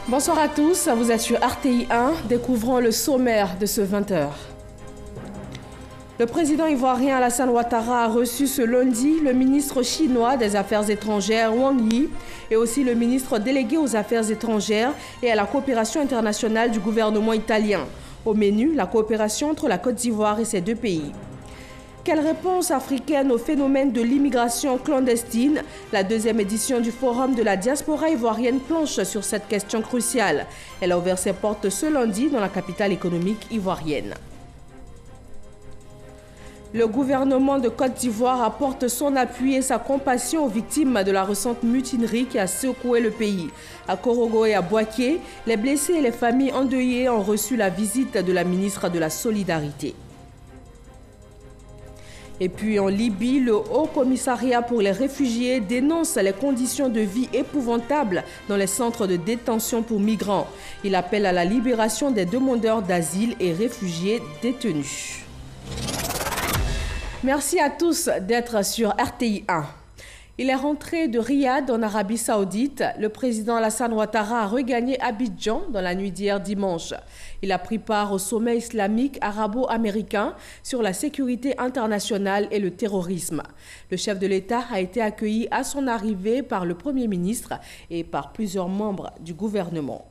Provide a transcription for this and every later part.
Bonsoir à tous, vous êtes sur RTI 1, découvrons le sommaire de ce 20h. Le président ivoirien Alassane Ouattara a reçu ce lundi le ministre chinois des Affaires étrangères Wang Yi et aussi le ministre délégué aux Affaires étrangères et à la coopération internationale du gouvernement italien. Au menu, la coopération entre la Côte d'Ivoire et ces deux pays. Quelle réponse africaine au phénomène de l'immigration clandestine? La deuxième édition du Forum de la diaspora ivoirienne planche sur cette question cruciale. Elle a ouvert ses portes ce lundi dans la capitale économique ivoirienne. Le gouvernement de Côte d'Ivoire apporte son appui et sa compassion aux victimes de la récente mutinerie qui a secoué le pays. À Korogo et à Boaké, les blessés et les familles endeuillées ont reçu la visite de la ministre de la Solidarité. Et puis en Libye, le Haut Commissariat pour les réfugiés dénonce les conditions de vie épouvantables dans les centres de détention pour migrants. Il appelle à la libération des demandeurs d'asile et réfugiés détenus. Merci à tous d'être sur RTI 1. Il est rentré de Riyad en Arabie Saoudite. Le président Alassane Ouattara a regagné Abidjan dans la nuit d'hier dimanche. Il a pris part au sommet islamique arabo-américain sur la sécurité internationale et le terrorisme. Le chef de l'État a été accueilli à son arrivée par le Premier ministre et par plusieurs membres du gouvernement.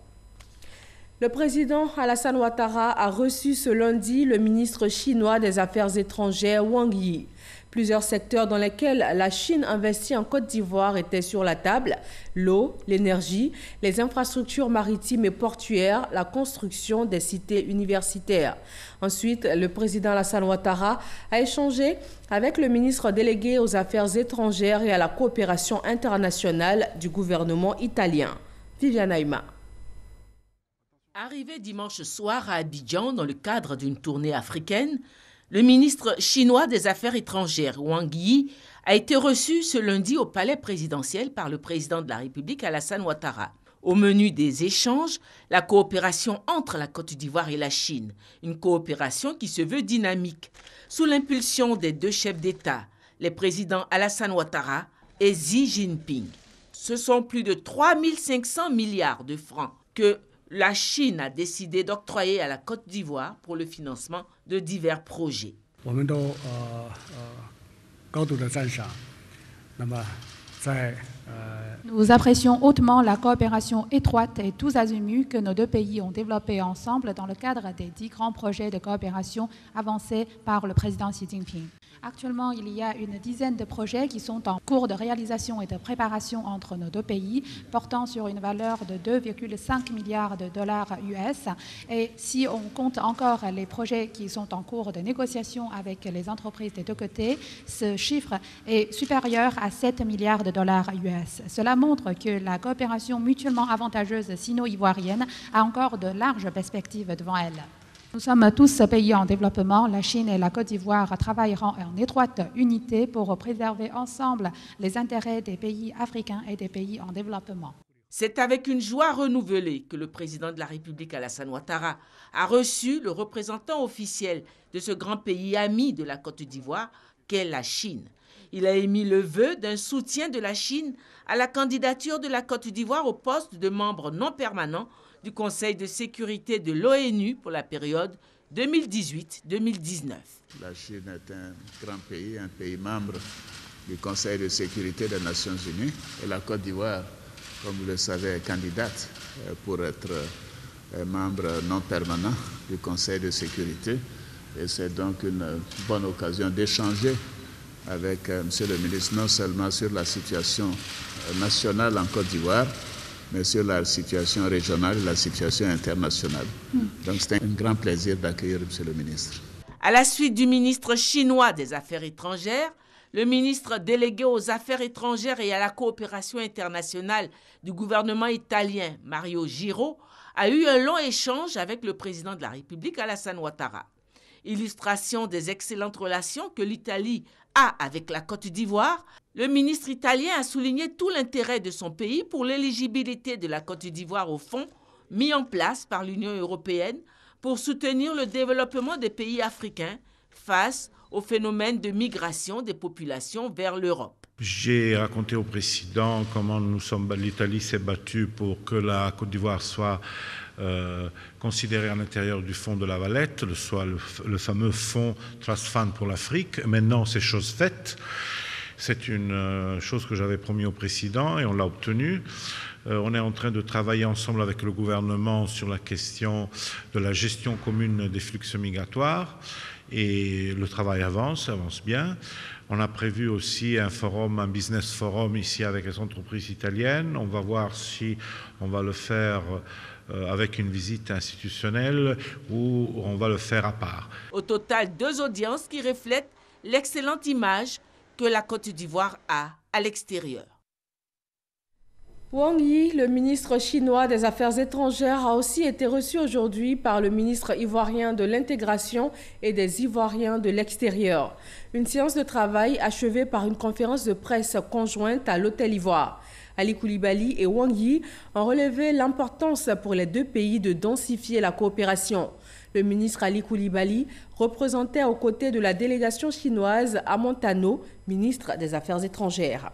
Le président Alassane Ouattara a reçu ce lundi le ministre chinois des Affaires étrangères Wang Yi. Plusieurs secteurs dans lesquels la Chine investit en Côte d'Ivoire étaient sur la table: l'eau, l'énergie, les infrastructures maritimes et portuaires, la construction des cités universitaires. Ensuite, le président Alassane Ouattara a échangé avec le ministre délégué aux Affaires étrangères et à la coopération internationale du gouvernement italien. Viviane Aïma. Arrivé dimanche soir à Abidjan dans le cadre d'une tournée africaine, le ministre chinois des Affaires étrangères, Wang Yi, a été reçu ce lundi au palais présidentiel par le président de la République, Alassane Ouattara. Au menu des échanges, la coopération entre la Côte d'Ivoire et la Chine, une coopération qui se veut dynamique, sous l'impulsion des deux chefs d'État, les présidents Alassane Ouattara et Xi Jinping. Ce sont plus de 3 500 milliards de francs que la Chine a décidé d'octroyer à la Côte d'Ivoire pour le financement de divers projets. Nous apprécions hautement la coopération étroite et tous azimuts que nos deux pays ont développée ensemble dans le cadre des 10 grands projets de coopération avancés par le président Xi Jinping. Actuellement, il y a une dizaine de projets qui sont en cours de réalisation et de préparation entre nos deux pays, portant sur une valeur de 2,5 milliards de dollars US. Et si on compte encore les projets qui sont en cours de négociation avec les entreprises des deux côtés, ce chiffre est supérieur à 7 milliards de dollars US. Cela montre que la coopération mutuellement avantageuse sino-ivoirienne a encore de larges perspectives devant elle. Nous sommes tous pays en développement. La Chine et la Côte d'Ivoire travailleront en étroite unité pour préserver ensemble les intérêts des pays africains et des pays en développement. C'est avec une joie renouvelée que le président de la République, Alassane Ouattara, a reçu le représentant officiel de ce grand pays ami de la Côte d'Ivoire, qu'est la Chine. Il a émis le vœu d'un soutien de la Chine à la candidature de la Côte d'Ivoire au poste de membre non permanent du Conseil de sécurité de l'ONU pour la période 2018-2019. La Chine est un grand pays, un pays membre du Conseil de sécurité des Nations Unies. Et la Côte d'Ivoire, comme vous le savez, est candidate pour être membre non permanent du Conseil de sécurité. Et c'est donc une bonne occasion d'échanger avec M. le ministre, non seulement sur la situation nationale en Côte d'Ivoire, mais sur la situation régionale et la situation internationale. Donc c'est un grand plaisir d'accueillir M. le ministre. À la suite du ministre chinois des Affaires étrangères, le ministre délégué aux Affaires étrangères et à la coopération internationale du gouvernement italien, Mario Giro, a eu un long échange avec le président de la République, Alassane Ouattara. Illustration des excellentes relations que l'Italie a avec la Côte d'Ivoire, le ministre italien a souligné tout l'intérêt de son pays pour l'éligibilité de la Côte d'Ivoire au fonds mis en place par l'Union européenne pour soutenir le développement des pays africains face au phénomène de migration des populations vers l'Europe. J'ai raconté au président comment l'Italie s'est battue pour que la Côte d'Ivoire soit considérée à l'intérieur du fonds de la Valette, soit le fameux fonds Trust Fund pour l'Afrique. Maintenant, c'est chose faite. C'est une chose que j'avais promis au président et on l'a obtenue. On est en train de travailler ensemble avec le gouvernement sur la question de la gestion commune des flux migratoires et le travail avance bien. On a prévu aussi un business forum ici avec les entreprises italiennes. On va voir si on va le faire avec une visite institutionnelle ou on va le faire à part. Au total, 2 audiences qui reflètent l'excellente image que la Côte d'Ivoire a à l'extérieur. Wang Yi, le ministre chinois des Affaires étrangères, a aussi été reçu aujourd'hui par le ministre ivoirien de l'intégration et des Ivoiriens de l'extérieur. Une séance de travail achevée par une conférence de presse conjointe à l'Hôtel Ivoire. Ali Koulibaly et Wang Yi ont relevé l'importance pour les 2 pays de densifier la coopération. Le ministre Ali Koulibaly représentait aux côtés de la délégation chinoise à Montano, ministre des Affaires étrangères.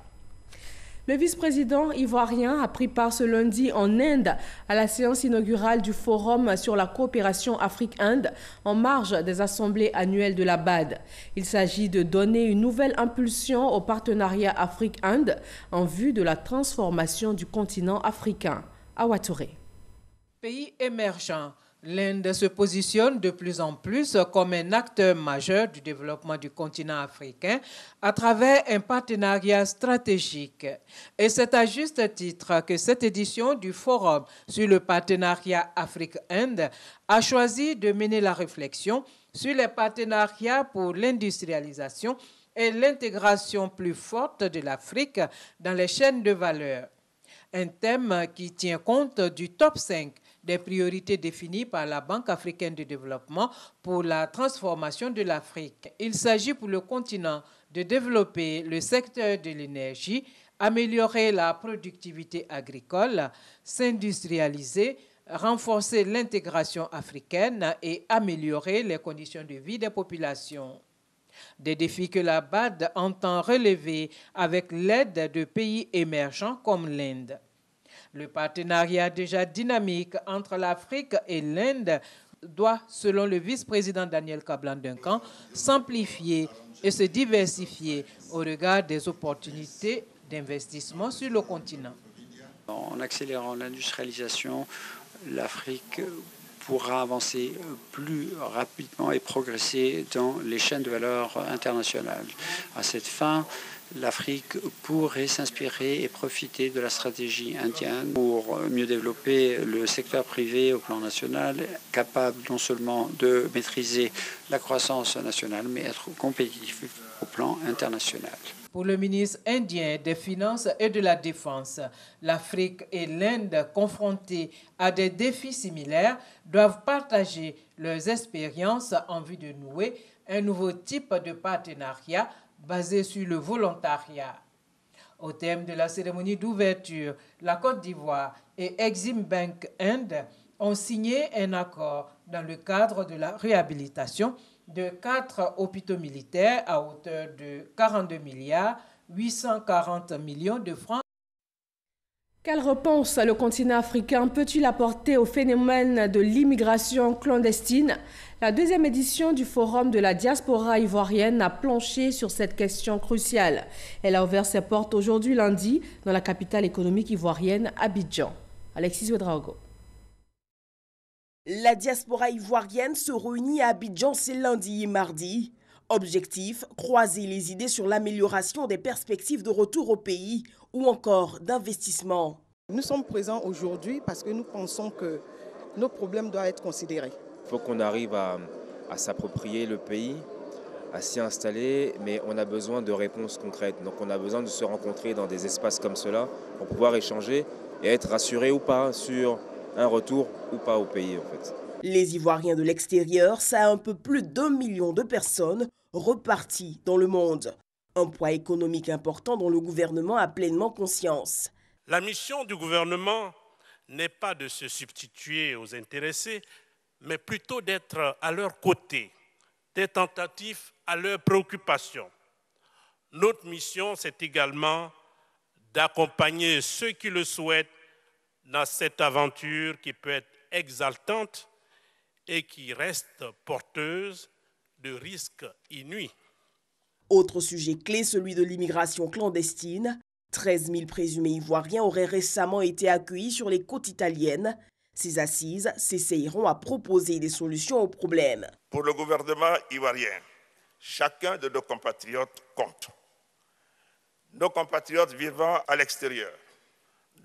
Le vice-président ivoirien a pris part ce lundi en Inde à la séance inaugurale du Forum sur la coopération Afrique-Inde en marge des assemblées annuelles de la BAD. Il s'agit de donner une nouvelle impulsion au partenariat Afrique-Inde en vue de la transformation du continent africain. Awa Touré. Pays émergent, l'Inde se positionne de plus en plus comme un acteur majeur du développement du continent africain à travers un partenariat stratégique. Et c'est à juste titre que cette édition du Forum sur le partenariat Afrique-Inde a choisi de mener la réflexion sur les partenariats pour l'industrialisation et l'intégration plus forte de l'Afrique dans les chaînes de valeur. Un thème qui tient compte du top 5 des priorités définies par la Banque africaine de développement pour la transformation de l'Afrique. Il s'agit pour le continent de développer le secteur de l'énergie, améliorer la productivité agricole, s'industrialiser, renforcer l'intégration africaine et améliorer les conditions de vie des populations. Des défis que la BAD entend relever avec l'aide de pays émergents comme l'Inde. Le partenariat déjà dynamique entre l'Afrique et l'Inde doit, selon le vice-président Daniel Kablan-Duncan, s'amplifier et se diversifier au regard des opportunités d'investissement sur le continent. En accélérant l'industrialisation, l'Afrique pourra avancer plus rapidement et progresser dans les chaînes de valeur internationales. À cette fin, l'Afrique pourrait s'inspirer et profiter de la stratégie indienne pour mieux développer le secteur privé au plan national, capable non seulement de maîtriser la croissance nationale, mais être compétitif au plan international. Pour le ministre indien des Finances et de la Défense, l'Afrique et l'Inde, confrontées à des défis similaires, doivent partager leurs expériences en vue de nouer un nouveau type de partenariat basé sur le volontariat. Au thème de la cérémonie d'ouverture, la Côte d'Ivoire et Exim Bank Inde ont signé un accord dans le cadre de la réhabilitation de 4 hôpitaux militaires à hauteur de 42 milliards 840 millions de francs. Quelle réponse le continent africain peut-il apporter au phénomène de l'immigration clandestine? La 2e édition du Forum de la diaspora ivoirienne a planché sur cette question cruciale. Elle a ouvert ses portes aujourd'hui lundi dans la capitale économique ivoirienne, Abidjan. Alexis Ouedraogo. La diaspora ivoirienne se réunit à Abidjan ce lundi et mardi. Objectif, croiser les idées sur l'amélioration des perspectives de retour au pays ou encore d'investissement. Nous sommes présents aujourd'hui parce que nous pensons que nos problèmes doivent être considérés. Il faut qu'on arrive à s'approprier le pays, à s'y installer, mais on a besoin de réponses concrètes. Donc on a besoin de se rencontrer dans des espaces comme cela pour pouvoir échanger et être rassuré ou pas sur un retour ou pas au pays en fait. Les Ivoiriens de l'extérieur, ça a un peu plus d'1 million de personnes reparties dans le monde. Un poids économique important dont le gouvernement a pleinement conscience. La mission du gouvernement n'est pas de se substituer aux intéressés, mais plutôt d'être à leur côté, d'être attentif à leurs préoccupations. Notre mission, c'est également d'accompagner ceux qui le souhaitent dans cette aventure qui peut être exaltante et qui reste porteuse de risques inouïs. Autre sujet clé, celui de l'immigration clandestine. 13 000 présumés ivoiriens auraient récemment été accueillis sur les côtes italiennes. Ces assises s'essayeront à proposer des solutions au problème. Pour le gouvernement ivoirien, chacun de nos compatriotes compte. Nos compatriotes vivant à l'extérieur,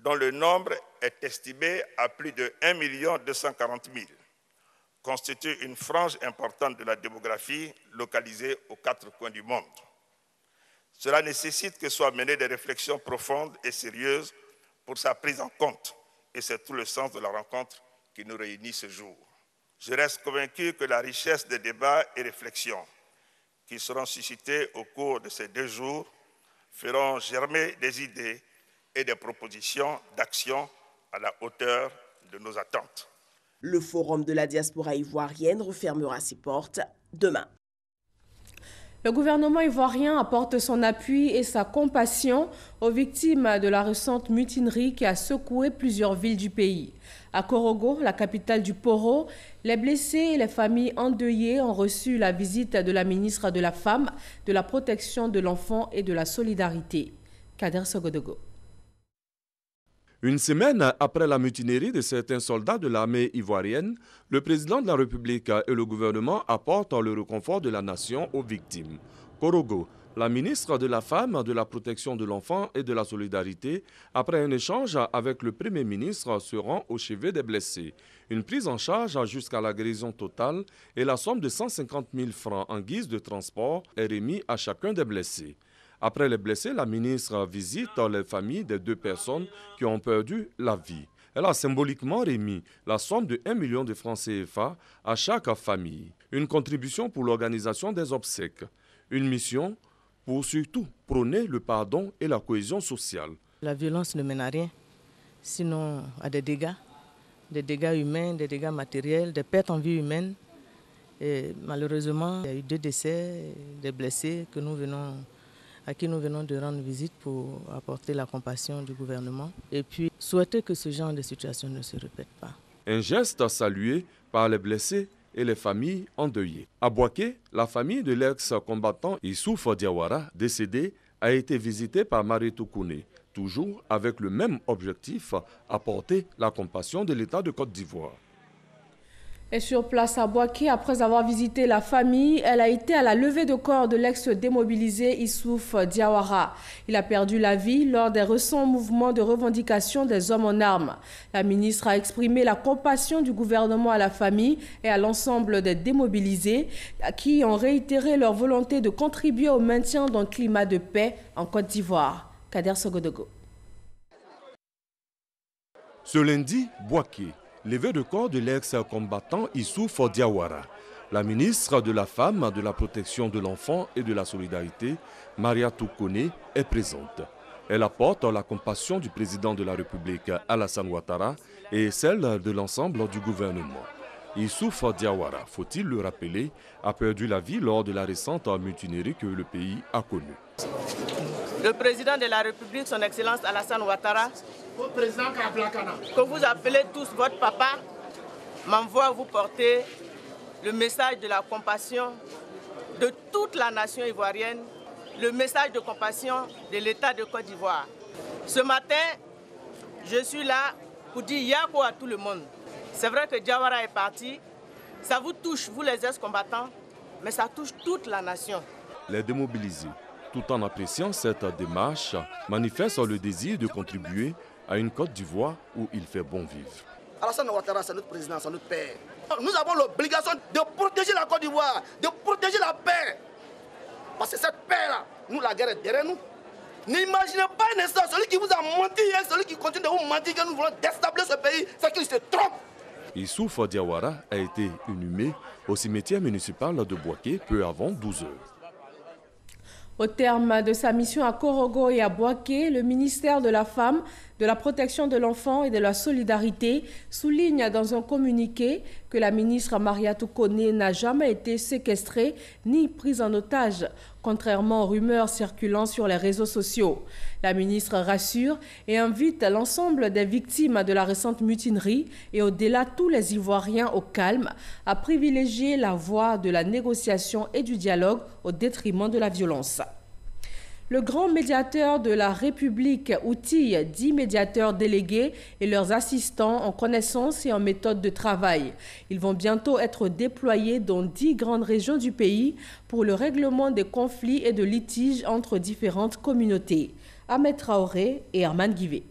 dont le nombre est estimé à plus de 1 240 000, constituent une frange importante de la démographie localisée aux 4 coins du monde. Cela nécessite que soient menées des réflexions profondes et sérieuses pour sa prise en compte. Et c'est tout le sens de la rencontre qui nous réunit ce jour. Je reste convaincu que la richesse des débats et réflexions qui seront suscités au cours de ces 2 jours feront germer des idées et des propositions d'action à la hauteur de nos attentes. Le Forum de la diaspora ivoirienne refermera ses portes demain. Le gouvernement ivoirien apporte son appui et sa compassion aux victimes de la récente mutinerie qui a secoué plusieurs villes du pays. À Korogo, la capitale du Poro, les blessés et les familles endeuillées ont reçu la visite de la ministre de la Femme, de la Protection de l'Enfant et de la Solidarité. Kader Sogodogo. Une semaine après la mutinerie de certains soldats de l'armée ivoirienne, le président de la République et le gouvernement apportent le réconfort de la nation aux victimes. Korogo, la ministre de la Femme, de la Protection de l'Enfant et de la Solidarité, après un échange avec le Premier ministre, se rend au chevet des blessés. Une prise en charge jusqu'à la guérison totale et la somme de 150 000 francs en guise de transport est remise à chacun des blessés. Après les blessés, la ministre visite les familles des 2 personnes qui ont perdu la vie. Elle a symboliquement remis la somme de 1 million de francs CFA à chaque famille. Une contribution pour l'organisation des obsèques. Une mission pour surtout prôner le pardon et la cohésion sociale. La violence ne mène à rien, sinon à des dégâts humains, des dégâts matériels, des pertes en vie humaine. Et malheureusement, il y a eu 2 décès, des blessés à qui nous venons de rendre visite pour apporter la compassion du gouvernement et puis souhaiter que ce genre de situation ne se répète pas. Un geste salué par les blessés et les familles endeuillées. À Boaké, la famille de l'ex-combattant Issouf Diawara, décédé, a été visitée par Mariétou Kouné, toujours avec le même objectif, apporter la compassion de l'État de Côte d'Ivoire. Et sur place à Boaké, après avoir visité la famille, elle a été à la levée de corps de l'ex-démobilisé Issouf Diawara. Il a perdu la vie lors des récents mouvements de revendication des hommes en armes. La ministre a exprimé la compassion du gouvernement à la famille et à l'ensemble des démobilisés qui ont réitéré leur volonté de contribuer au maintien d'un climat de paix en Côte d'Ivoire. Kader Sogodogo. Ce lundi, Boaké. Levée de corps de l'ex-combattant Issouf Diawara. La ministre de la Femme, de la Protection de l'Enfant et de la Solidarité, Mariétou Kouné, est présente. Elle apporte la compassion du président de la République, Alassane Ouattara, et celle de l'ensemble du gouvernement. Issouf Diawara, faut-il le rappeler, a perdu la vie lors de la récente mutinerie que le pays a connue. Le président de la République, son Excellence Alassane Ouattara, que vous appelez tous votre papa, m'envoie vous porter le message de la compassion de toute la nation ivoirienne, le message de compassion de l'État de Côte d'Ivoire. Ce matin, je suis là pour dire Yako à tout le monde. C'est vrai que Diawara est parti, ça vous touche, vous les ex-combattants, mais ça touche toute la nation. Les démobilisés, tout en appréciant cette démarche, manifestent le désir de contribuer à une Côte d'Ivoire où il fait bon vivre. Alassane Ouattara, c'est notre président, c'est notre père. Nous avons l'obligation de protéger la Côte d'Ivoire, de protéger la paix. Parce que cette paix-là, nous, la guerre est derrière nous. N'imaginez pas un instant, celui qui vous a menti, celui qui continue de vous mentir que nous voulons déstabiliser ce pays, c'est qu'il se trompe. Issouf Diawara a été inhumé au cimetière municipal de Boaké peu avant 12 heures. Au terme de sa mission à Korogo et à Boaké, le ministère de la Femme, de la protection de l'enfant et de la solidarité souligne dans un communiqué que la ministre Mariatou Kone n'a jamais été séquestrée ni prise en otage, contrairement aux rumeurs circulant sur les réseaux sociaux. La ministre rassure et invite l'ensemble des victimes de la récente mutinerie et au-delà tous les Ivoiriens au calme à privilégier la voie de la négociation et du dialogue au détriment de la violence. Le grand médiateur de la République outille 10 médiateurs délégués et leurs assistants en connaissances et en méthode de travail. Ils vont bientôt être déployés dans 10 grandes régions du pays pour le règlement des conflits et de litiges entre différentes communautés. Ahmed Traoré et Herman Guivé.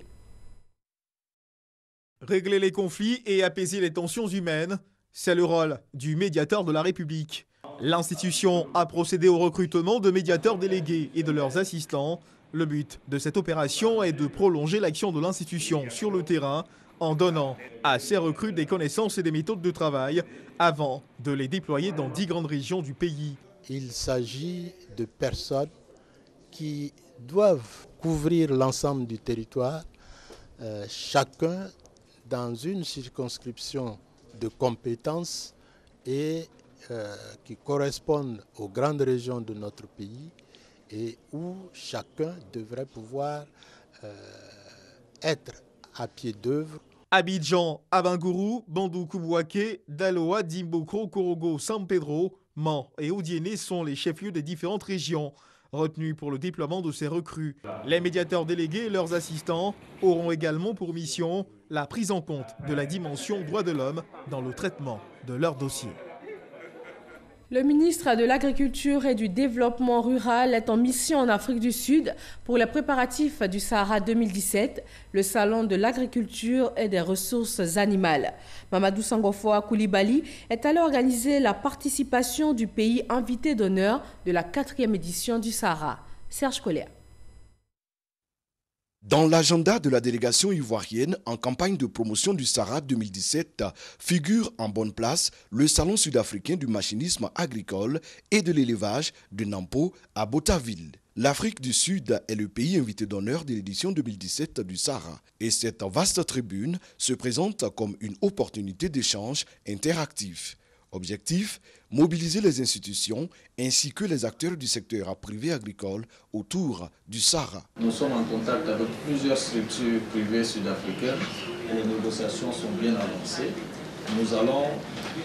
Régler les conflits et apaiser les tensions humaines, c'est le rôle du médiateur de la République. L'institution a procédé au recrutement de médiateurs délégués et de leurs assistants. Le but de cette opération est de prolonger l'action de l'institution sur le terrain en donnant à ces recrues des connaissances et des méthodes de travail avant de les déployer dans 10 grandes régions du pays. Il s'agit de personnes qui doivent couvrir l'ensemble du territoire, chacun dans une circonscription de compétences et qui correspondent aux grandes régions de notre pays et où chacun devrait pouvoir être à pied d'œuvre. Abidjan, Abangourou, Bandou Koubouaké, Daloa, Dimbokro, Korogo, San Pedro, Mans et Odiéné sont les chefs-lieux des différentes régions retenus pour le déploiement de ces recrues. Les médiateurs délégués et leurs assistants auront également pour mission la prise en compte de la dimension droits de l'homme dans le traitement de leurs dossiers. Le ministre de l'Agriculture et du Développement rural est en mission en Afrique du Sud pour les préparatifs du Sahara 2017, le salon de l'agriculture et des ressources animales. Mamadou Sangofoa Koulibaly est allé organiser la participation du pays invité d'honneur de la 4e édition du Sahara. Serge Collet. Dans l'agenda de la délégation ivoirienne en campagne de promotion du Sahara 2017 figure en bonne place le salon sud-africain du machinisme agricole et de l'élevage de Nampo à Botaville. L'Afrique du Sud est le pays invité d'honneur de l'édition 2017 du Sahara et cette vaste tribune se présente comme une opportunité d'échange interactif. Objectif, mobiliser les institutions ainsi que les acteurs du secteur privé agricole autour du Sahara. Nous sommes en contact avec plusieurs structures privées sud-africaines et les négociations sont bien avancées. Nous allons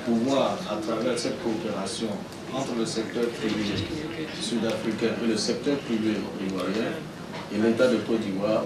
pouvoir, à travers cette coopération entre le secteur privé sud-africain et le secteur privé ivoirien et l'État de Côte d'Ivoire,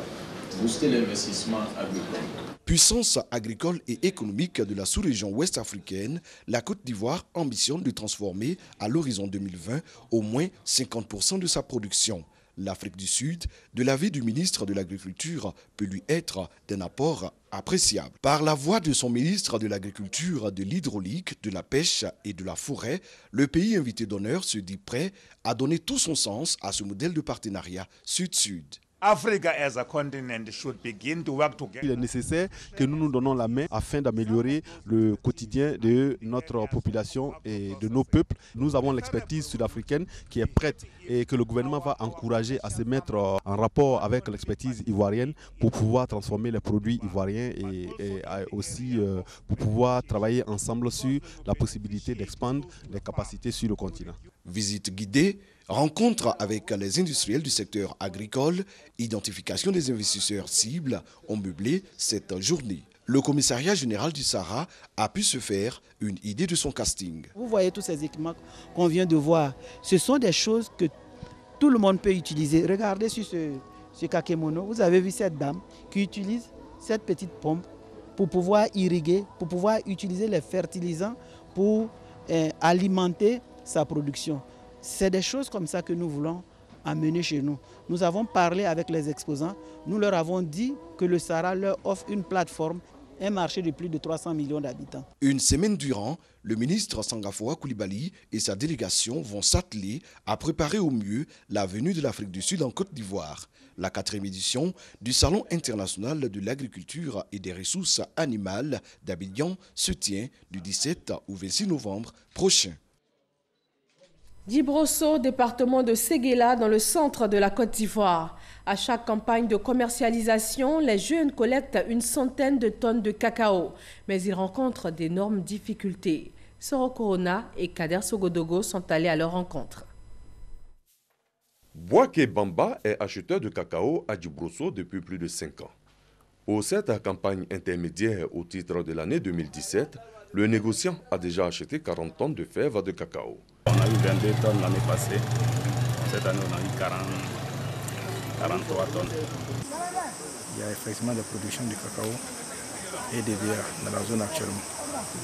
booster l'investissement agricole. Puissance agricole et économique de la sous-région ouest africaine, la Côte d'Ivoire ambitionne de transformer à l'horizon 2020 au moins 50% de sa production. L'Afrique du Sud, de l'avis du ministre de l'Agriculture, peut lui être d'un apport appréciable. Par la voix de son ministre de l'Agriculture, de l'Hydraulique, de la Pêche et de la Forêt, le pays invité d'honneur se dit prêt à donner tout son sens à ce modèle de partenariat sud-sud. Africa as a continent should begin to work together. Il est nécessaire que nous nous donnons la main afin d'améliorer le quotidien de notre population et de nos peuples. Nous avons l'expertise sud-africaine qui est prête et que le gouvernement va encourager à se mettre en rapport avec l'expertise ivoirienne pour pouvoir transformer les produits ivoiriens et aussi pour pouvoir travailler ensemble sur la possibilité d'expandre les capacités sur le continent. Visite guidée, rencontre avec les industriels du secteur agricole, identification des investisseurs cibles ont meublé cette journée. Le commissariat général du Sahara a pu se faire une idée de son casting. Vous voyez tous ces équipements qu'on vient de voir. Ce sont des choses que tout le monde peut utiliser. Regardez sur ce kakémono, vous avez vu cette dame qui utilise cette petite pompe pour pouvoir irriguer, pour pouvoir utiliser les fertilisants pour alimenter sa production. C'est des choses comme ça que nous voulons amener chez nous. Nous avons parlé avec les exposants, nous leur avons dit que le Sahara leur offre une plateforme, un marché de plus de 300 millions d'habitants. Une semaine durant, le ministre Sangofoa Koulibaly et sa délégation vont s'atteler à préparer au mieux la venue de l'Afrique du Sud en Côte d'Ivoire. La 4e édition du Salon international de l'agriculture et des ressources animales d'Abidjan se tient du 17 au 26 novembre prochain. Djibrosso, département de Séguéla, dans le centre de la Côte d'Ivoire. À chaque campagne de commercialisation, les jeunes collectent une centaine de tonnes de cacao, mais ils rencontrent d'énormes difficultés. Soro Corona et Kader Sogodogo sont allés à leur rencontre. Boake Bamba est acheteur de cacao à Djibrosso depuis plus de 5 ans. Pour cette campagne intermédiaire au titre de l'année 2017, le négociant a déjà acheté 40 tonnes de fèves de cacao. On a eu 22 tonnes l'année passée. Cette année, on a eu 43 tonnes. Il y a effectivement la production de cacao et des bières dans la zone actuellement.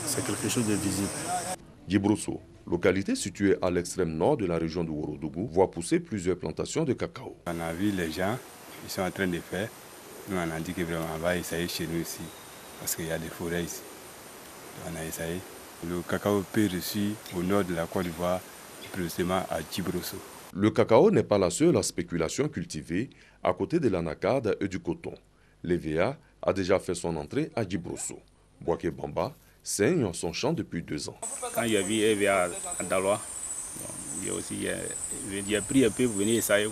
C'est quelque chose de visible. Djibrosso, localité située à l'extrême nord de la région de Ourodougou, voit pousser plusieurs plantations de cacao. On a vu les gens, ils sont en train de faire. Nous, on a dit que vraiment, on va essayer chez nous ici, parce qu'il y a des forêts ici. On a essayé. Le cacao peut reçu au nord de la Côte d'Ivoire, précisément à Djibrosso. Le cacao n'est pas la seule spéculation cultivée à côté de l'anacarde et du coton. L'EVA a déjà fait son entrée à Djibrosso. Boake Bamba saigne son champ depuis 2 ans. Quand j'ai vu EVA à Daloa, j'ai pris un peu pour venir essayer.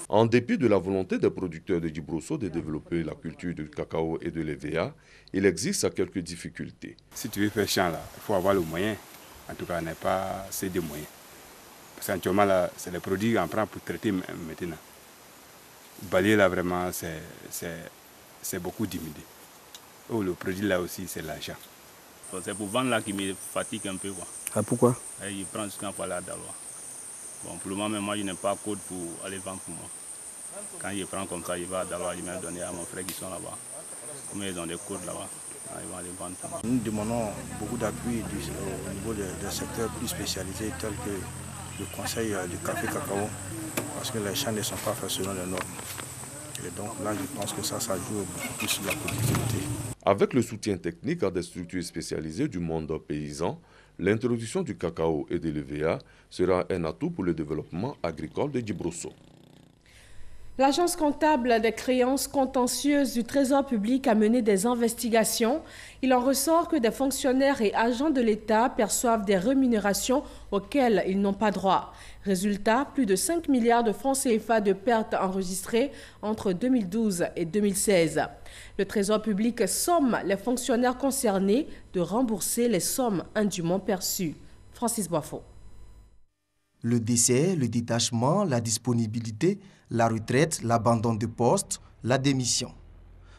En dépit de la volonté des producteurs de Djibrosso de développer la culture du cacao et de l'EVA, il existe quelques difficultés. Si tu veux faire champ là, il faut avoir le moyen. En tout cas, on n'a pas assez de moyens. Parce qu'actuellement, là, c'est les produits qu'on prend pour traiter maintenant. Balayer là, vraiment, c'est beaucoup diminué. Oh, le produit là aussi, c'est l'argent. C'est pour vendre là qui me fatigue un peu. Ah, pourquoi? Il prend jusqu'à fois là d'Aloa. Bon, pour le moment, moi, je n'ai pas code pour aller vendre pour moi. Quand je prends comme ça, il va à Daloa, il m'a donné à mon frère qui sont là-bas. Comme ils ont des codes là-bas, ils vont aller vendre pour moi. Nous demandons beaucoup d'appui au niveau des secteurs plus spécialisés tels que le conseil du café cacao, parce que les champs ne sont pas faits selon les normes. Et donc là, je pense que ça joue beaucoup plus sur la productivité. Avec le soutien technique à des structures spécialisées du monde paysan, l'introduction du cacao et de l'EVA sera un atout pour le développement agricole de Djibrosso. L'agence comptable des créances contentieuses du Trésor public a mené des investigations. Il en ressort que des fonctionnaires et agents de l'État perçoivent des rémunérations auxquelles ils n'ont pas droit. Résultat, plus de 5 milliards de francs CFA de pertes enregistrées entre 2012 et 2016. Le Trésor public somme les fonctionnaires concernés de rembourser les sommes indûment perçues. Francis Boifo. Le décès, le détachement, la disponibilité, la retraite, l'abandon de poste, la démission.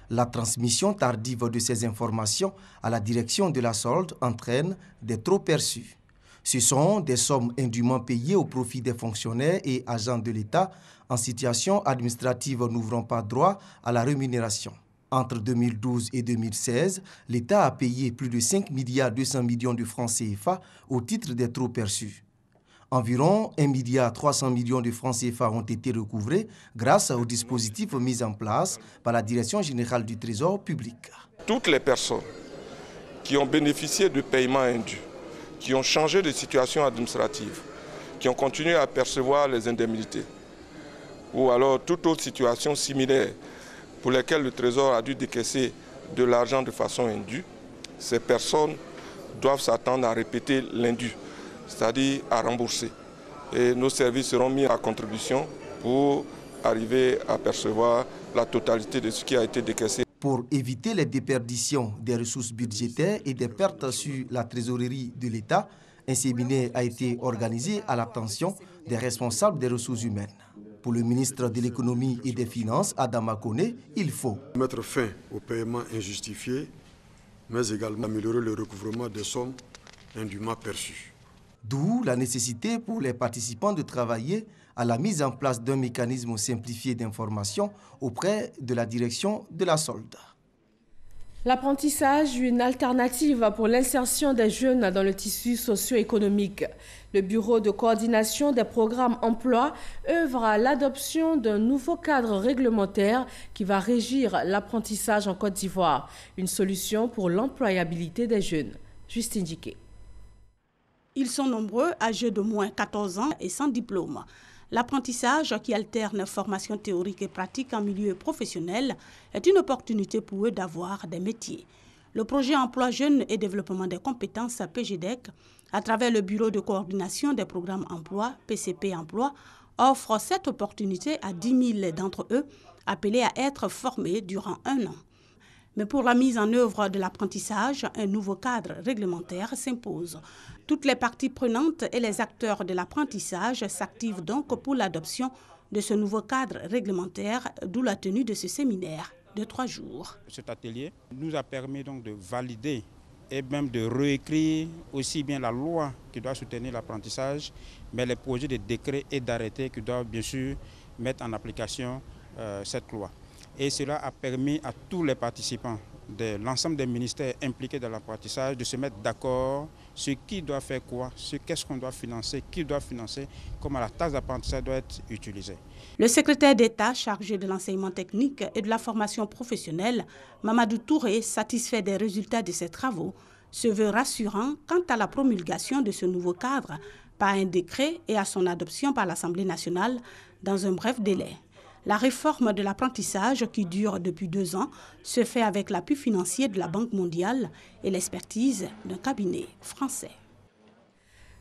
La transmission tardive de ces informations à la direction de la solde entraîne des trop perçus. Ce sont des sommes indûment payées au profit des fonctionnaires et agents de l'État en situation administrative n'ouvrant pas droit à la rémunération. Entre 2012 et 2016, l'État a payé plus de 5 milliards 200 millions de francs CFA au titre des trop perçus. Environ 1 milliard 300 millions de francs CFA ont été recouvrés grâce au dispositif mis en place par la Direction générale du Trésor public. Toutes les personnes qui ont bénéficié de paiements indus, qui ont changé de situation administrative, qui ont continué à percevoir les indemnités, ou alors toute autre situation similaire pour lesquelles le Trésor a dû décaisser de l'argent de façon indue, ces personnes doivent s'attendre à répéter l'indu, c'est-à-dire à rembourser. Et nos services seront mis à contribution pour arriver à percevoir la totalité de ce qui a été décaissé. Pour éviter les déperditions des ressources budgétaires et des pertes sur la trésorerie de l'État, un séminaire a été organisé à l'attention des responsables des ressources humaines. Pour le ministre de l'Économie et des Finances, Adama Kone, il faut mettre fin aux paiements injustifiés, mais également améliorer le recouvrement des sommes indûment perçues. D'où la nécessité pour les participants de travailler à la mise en place d'un mécanisme simplifié d'information auprès de la direction de la solde. L'apprentissage, une alternative pour l'insertion des jeunes dans le tissu socio-économique. Le Bureau de coordination des programmes emploi œuvre à l'adoption d'un nouveau cadre réglementaire qui va régir l'apprentissage en Côte d'Ivoire. Une solution pour l'employabilité des jeunes. Justine Diké. Ils sont nombreux, âgés d'au moins 14 ans et sans diplôme. L'apprentissage, qui alterne formation théorique et pratique en milieu professionnel, est une opportunité pour eux d'avoir des métiers. Le projet Emploi Jeunes et Développement des Compétences PGDEC, à travers le Bureau de coordination des programmes emploi, PCP Emploi, offre cette opportunité à 10 000 d'entre eux appelés à être formés durant 1 an. Mais pour la mise en œuvre de l'apprentissage, un nouveau cadre réglementaire s'impose. Toutes les parties prenantes et les acteurs de l'apprentissage s'activent donc pour l'adoption de ce nouveau cadre réglementaire, d'où la tenue de ce séminaire de 3 jours. Cet atelier nous a permis donc de valider et même de réécrire aussi bien la loi qui doit soutenir l'apprentissage, mais les projets de décrets et d'arrêtés qui doivent bien sûr mettre en application cette loi. Et cela a permis à tous les participants de l'ensemble des ministères impliqués dans l'apprentissage de se mettre d'accord sur qui doit faire quoi, sur qu'est-ce qu'on doit financer, qui doit financer, comment la tâche d'apprentissage doit être utilisée. Le secrétaire d'État chargé de l'enseignement technique et de la formation professionnelle, Mamadou Touré, satisfait des résultats de ses travaux, se veut rassurant quant à la promulgation de ce nouveau cadre par un décret et à son adoption par l'Assemblée nationale dans un bref délai. La réforme de l'apprentissage, qui dure depuis 2 ans, se fait avec l'appui financier de la Banque mondiale et l'expertise d'un cabinet français.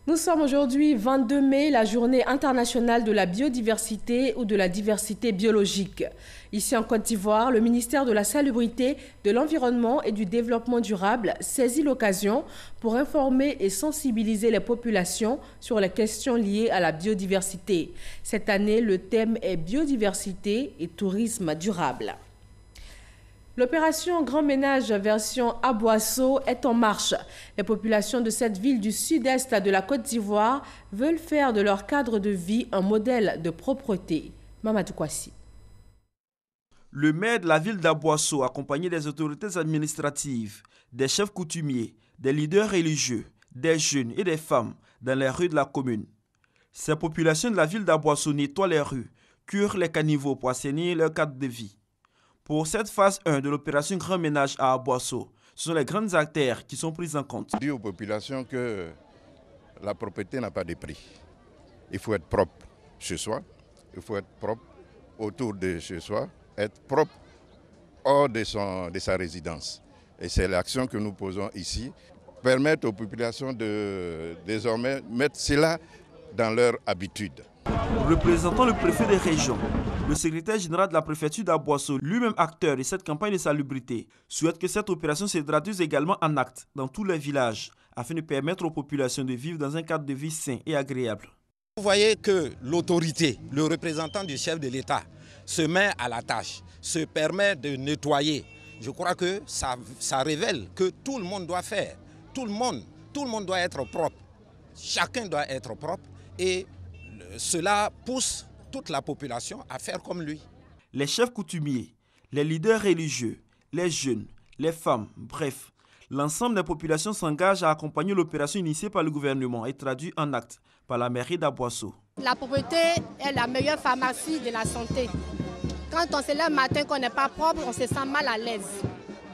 Nous sommes aujourd'hui 22 mai, la journée internationale de la biodiversité ou de la diversité biologique. Ici en Côte d'Ivoire, le ministère de la Salubrité, de l'Environnement et du Développement durable saisit l'occasion pour informer et sensibiliser les populations sur les questions liées à la biodiversité. Cette année, le thème est biodiversité et tourisme durable. L'opération Grand Ménage version Aboisseau est en marche. Les populations de cette ville du sud-est de la Côte d'Ivoire veulent faire de leur cadre de vie un modèle de propreté. Mamadou Kwasi. Le maire de la ville d'Aboisseau, accompagné des autorités administratives, des chefs coutumiers, des leaders religieux, des jeunes et des femmes dans les rues de la commune. Ces populations de la ville d'Aboisseau nettoient les rues, curent les caniveaux pour assainir leur cadre de vie. Pour cette phase 1 de l'opération Grand Ménage à Aboisseau, ce sont les grandes artères qui sont prises en compte. Je dis aux populations que la propreté n'a pas de prix. Il faut être propre chez soi, il faut être propre autour de chez soi, être propre hors de sa résidence. Et c'est l'action que nous posons ici, permettre aux populations de désormais mettre cela dans leur habitude. Représentant le préfet des régions, le secrétaire général de la préfecture d'Aboisseau, lui-même acteur de cette campagne de salubrité, souhaite que cette opération se traduise également en actes dans tous les villages, afin de permettre aux populations de vivre dans un cadre de vie sain et agréable. Vous voyez que l'autorité, le représentant du chef de l'État, se met à la tâche, se permet de nettoyer. Je crois que ça révèle que tout le monde doit faire, tout le monde doit être propre, chacun doit être propre et cela pousse toute la population à faire comme lui. Les chefs coutumiers, les leaders religieux, les jeunes, les femmes, bref, l'ensemble des populations s'engagent à accompagner l'opération initiée par le gouvernement et traduite en actes par la mairie d'Aboisseau. La propreté est la meilleure pharmacie de la santé. Quand on se lève le matin qu'on n'est pas propre, on se sent mal à l'aise.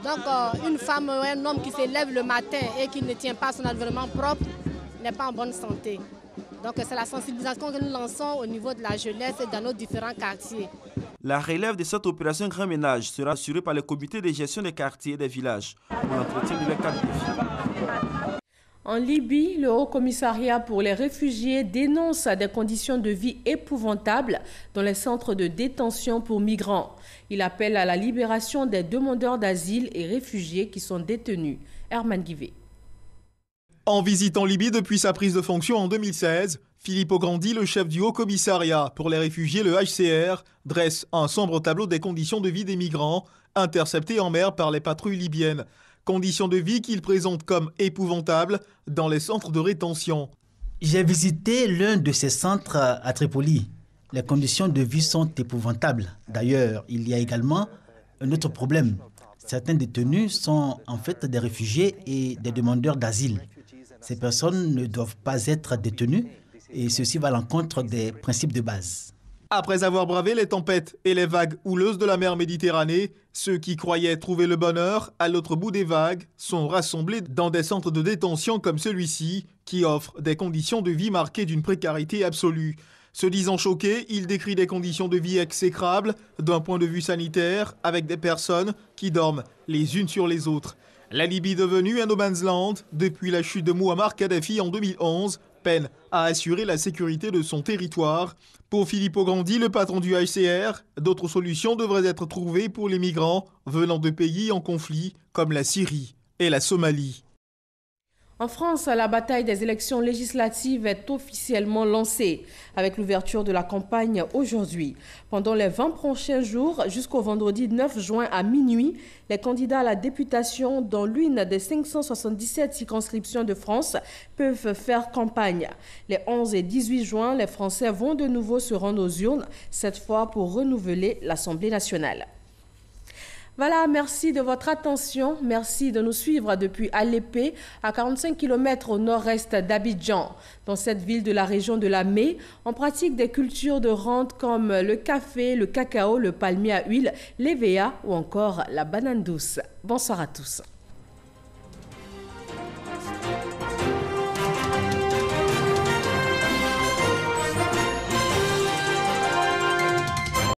Donc une femme ou un homme qui se lève le matin et qui ne tient pas son environnement propre n'est pas en bonne santé. Donc c'est la sensibilisation que nous lançons au niveau de la jeunesse et dans nos différents quartiers. La relève de cette opération Grand Ménage sera assurée par le comité de gestion des quartiers et des villages pour l'entretien de leur cadre de vie. En Libye, le Haut Commissariat pour les réfugiés dénonce des conditions de vie épouvantables dans les centres de détention pour migrants. Il appelle à la libération des demandeurs d'asile et réfugiés qui sont détenus. Herman Guivet. En visite en Libye depuis sa prise de fonction en 2016, Filippo Grandi, le chef du Haut Commissariat pour les réfugiés, le HCR, dresse un sombre tableau des conditions de vie des migrants interceptés en mer par les patrouilles libyennes. Conditions de vie qu'il présente comme épouvantables dans les centres de rétention. J'ai visité l'un de ces centres à Tripoli. Les conditions de vie sont épouvantables. D'ailleurs, il y a également un autre problème. Certains détenus sont en fait des réfugiés et des demandeurs d'asile. Ces personnes ne doivent pas être détenues et ceci va à l'encontre des principes de base. Après avoir bravé les tempêtes et les vagues houleuses de la mer Méditerranée, ceux qui croyaient trouver le bonheur à l'autre bout des vagues sont rassemblés dans des centres de détention comme celui-ci, qui offrent des conditions de vie marquées d'une précarité absolue. Se disant choqué, il décrit des conditions de vie exécrables d'un point de vue sanitaire avec des personnes qui dorment les unes sur les autres. La Libye devenue un no man's land depuis la chute de Mouammar Kadhafi en 2011 peine à assurer la sécurité de son territoire. Pour Filippo Grandi, le patron du HCR, d'autres solutions devraient être trouvées pour les migrants venant de pays en conflit comme la Syrie et la Somalie. En France, la bataille des élections législatives est officiellement lancée avec l'ouverture de la campagne aujourd'hui. Pendant les 20 prochains jours, jusqu'au vendredi 9 juin à minuit, les candidats à la députation dans l'une des 577 circonscriptions de France peuvent faire campagne. Les 11 et 18 juin, les Français vont de nouveau se rendre aux urnes, cette fois pour renouveler l'Assemblée nationale. Voilà, merci de votre attention. Merci de nous suivre depuis Alépé, à 45 km au nord-est d'Abidjan. Dans cette ville de la région de la Mé, on pratique des cultures de rente comme le café, le cacao, le palmier à huile, l'EVA ou encore la banane douce. Bonsoir à tous.